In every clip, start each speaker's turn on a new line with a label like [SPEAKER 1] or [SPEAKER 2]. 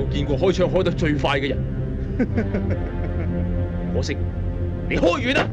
[SPEAKER 1] 我見過開槍開得最快嘅人，可惜你開完啦。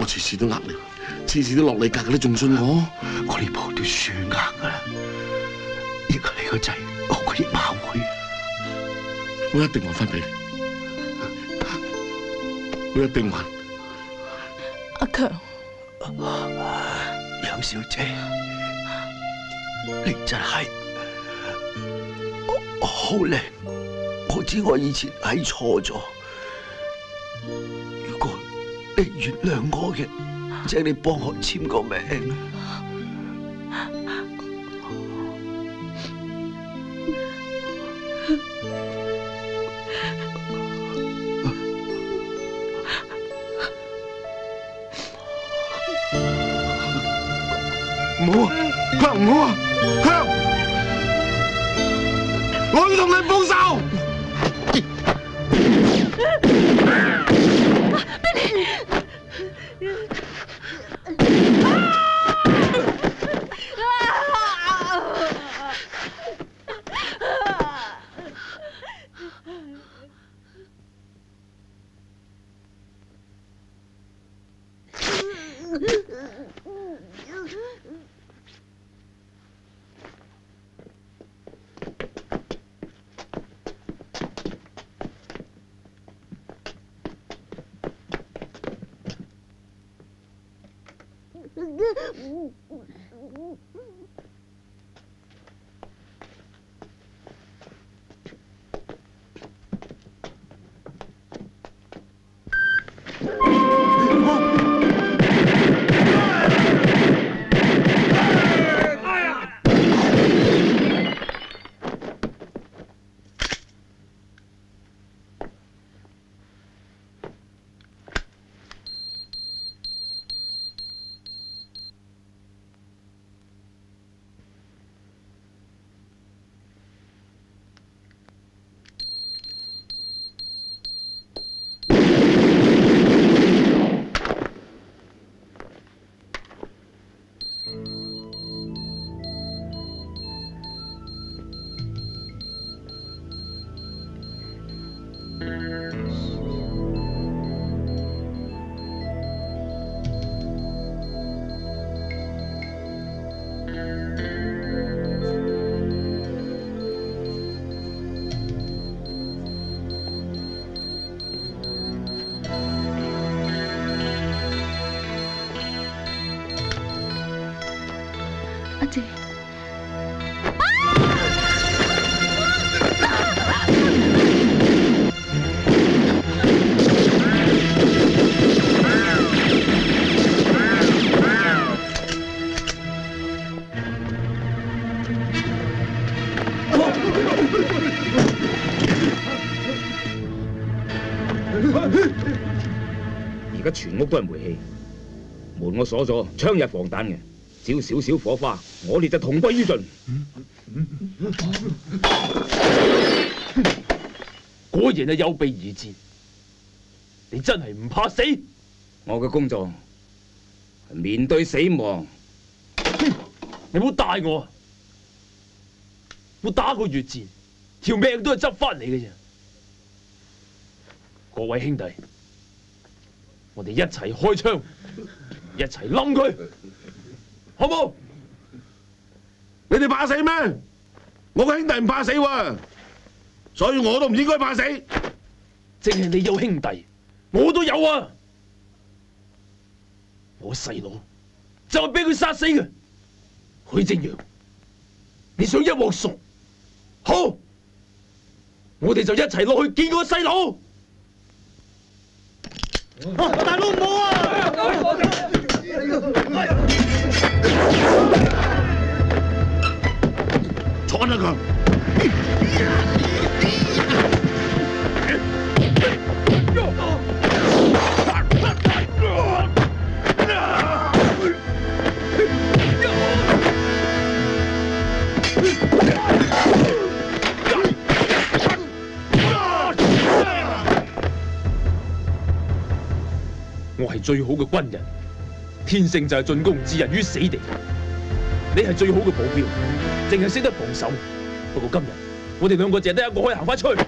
[SPEAKER 2] 次次都呃你，次次都落你格，你仲信我？
[SPEAKER 3] 我呢鋪都算硬噶啦。而家你個仔好過益馬會，
[SPEAKER 2] 我一定還翻俾你，我一定還。
[SPEAKER 4] 阿強，
[SPEAKER 3] 楊小姐，你真係好靚。我知我以前係錯咗。如果你原諒我嘅，請你幫我簽個名。
[SPEAKER 2] 唔好啊，香唔好啊，香！我要同你報仇。
[SPEAKER 4] 阿姐。
[SPEAKER 1] 而家全屋都係煤氣，門我鎖咗，槍入防彈嘅，只要少少火花，我哋就同歸於盡。果然係有備而戰，你真係唔怕死？我嘅工作係面對死亡。你唔好帶我，我打過越戰，條命都係執翻嚟嘅啫。各位兄弟，我哋一齊開槍，一齊冧佢，好冇？
[SPEAKER 2] 你哋怕死咩？我個兄弟唔怕死喎，所以我都唔應該怕死。
[SPEAKER 1] 淨係你有兄弟，我都有啊！我細佬就係俾佢殺死嘅。許正陽，你想一鑊熟？好，我哋就一齊落去見個細佬。大佬唔好啊！
[SPEAKER 2] 坐啦佢！
[SPEAKER 1] 我係最好嘅軍人，天性就係進攻置人於死地。你係最好嘅保鏢，淨係識得防守。不過今日我哋兩個淨係得一個可以行翻出去。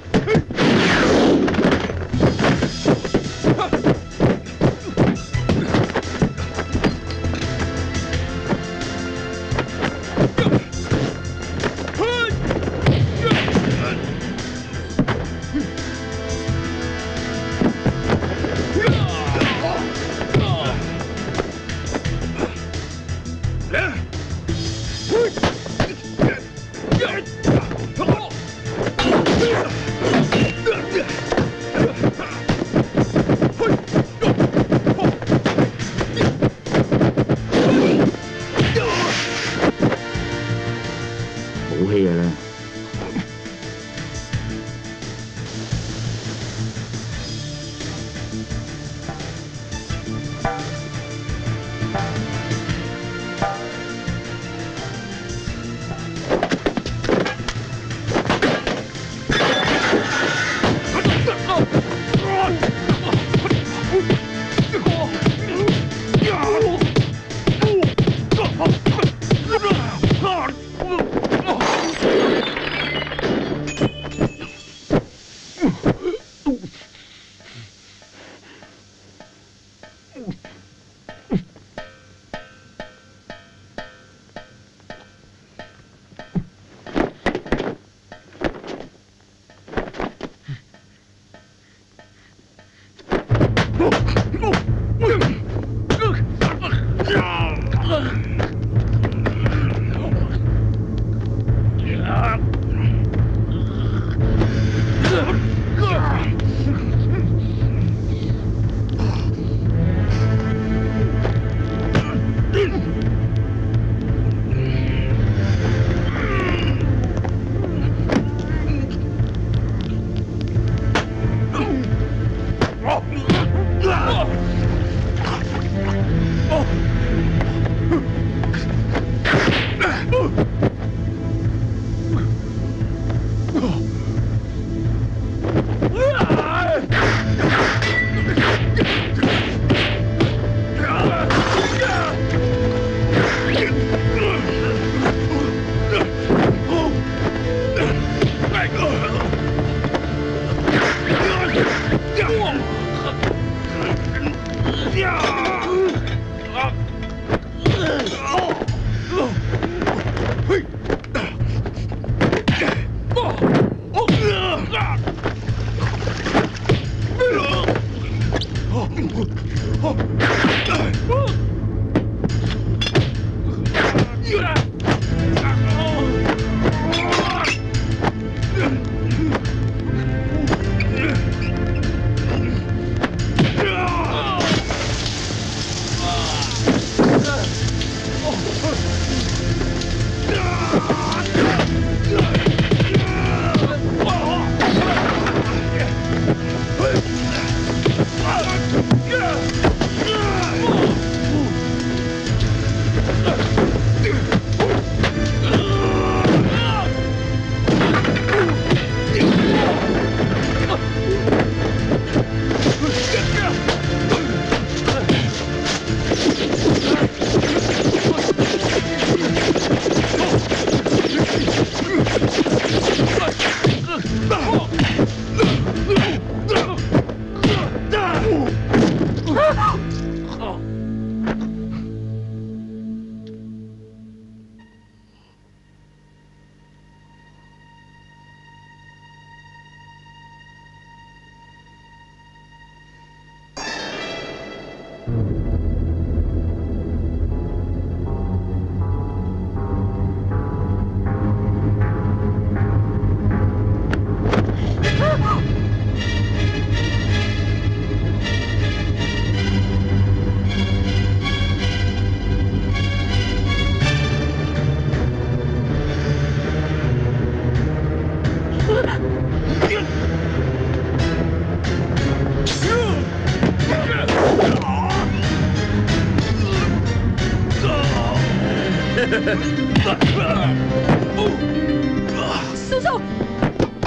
[SPEAKER 4] 叔，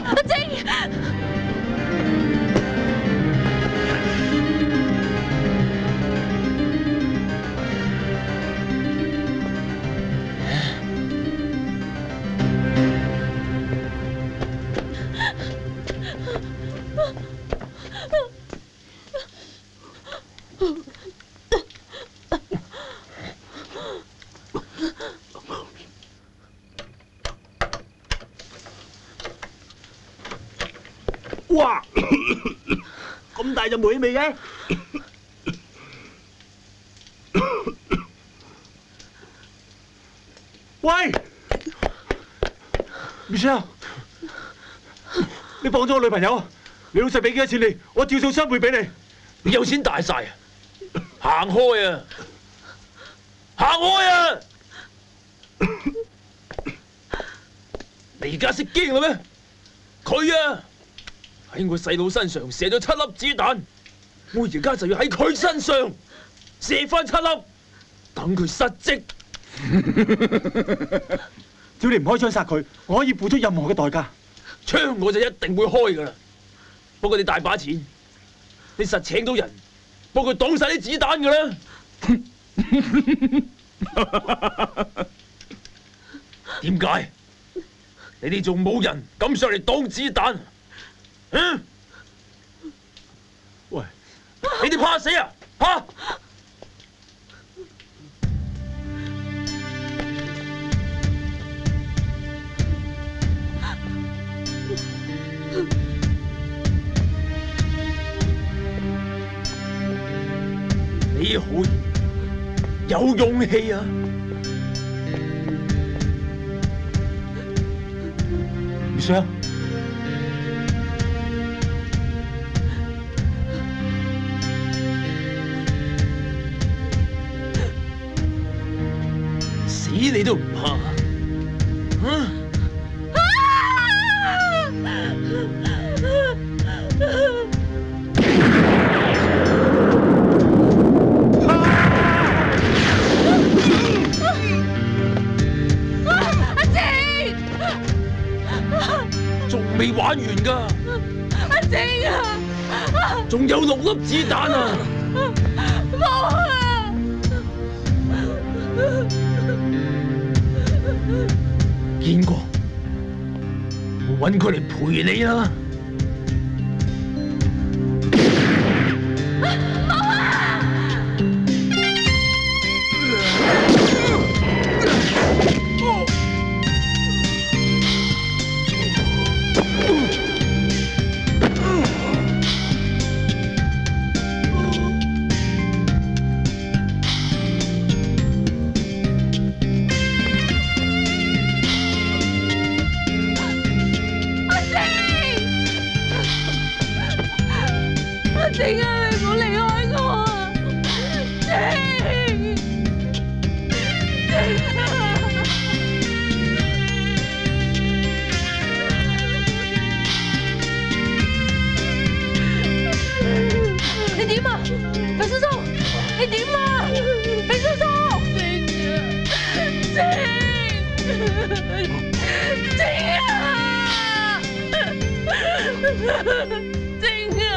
[SPEAKER 4] 阿靜。
[SPEAKER 3] 哇！咁大陣霉味嘅，喂 ，Michelle， 你放咗我女朋友，你老細俾幾多錢你，我照數雙倍俾你。
[SPEAKER 1] 你有錢大晒啊！行開啊！行開啊！你而家識驚啦咩？佢啊！ 喺我細佬身上射咗7粒子彈，我而家就要喺佢身上射翻7粒，等佢失職。
[SPEAKER 3] 只要你唔開槍殺佢，我可以付出任何嘅代價。
[SPEAKER 1] 槍我就一定會開噶啦，不過你大把錢，你實請到人幫佢擋晒啲子彈噶啦。點解？你哋仲冇人敢上嚟擋子彈？ 嗯，
[SPEAKER 3] 喂，
[SPEAKER 1] 你哋怕死啊？吓！你好有勇氣啊！
[SPEAKER 3] 唔想。
[SPEAKER 1] 死你都唔怕，啊！
[SPEAKER 4] 阿靜，
[SPEAKER 1] 仲未玩完㗎，
[SPEAKER 4] 阿靜啊，
[SPEAKER 1] 仲有6粒子彈啊！
[SPEAKER 4] 冇啊！
[SPEAKER 1] 見過，我揾佢嚟陪你啦。
[SPEAKER 4] 靜啊，你唔好離開我啊！靜，靜啊！你點啊，肥叔叔？你點啊，肥叔叔？靜啊！靜啊！靜啊！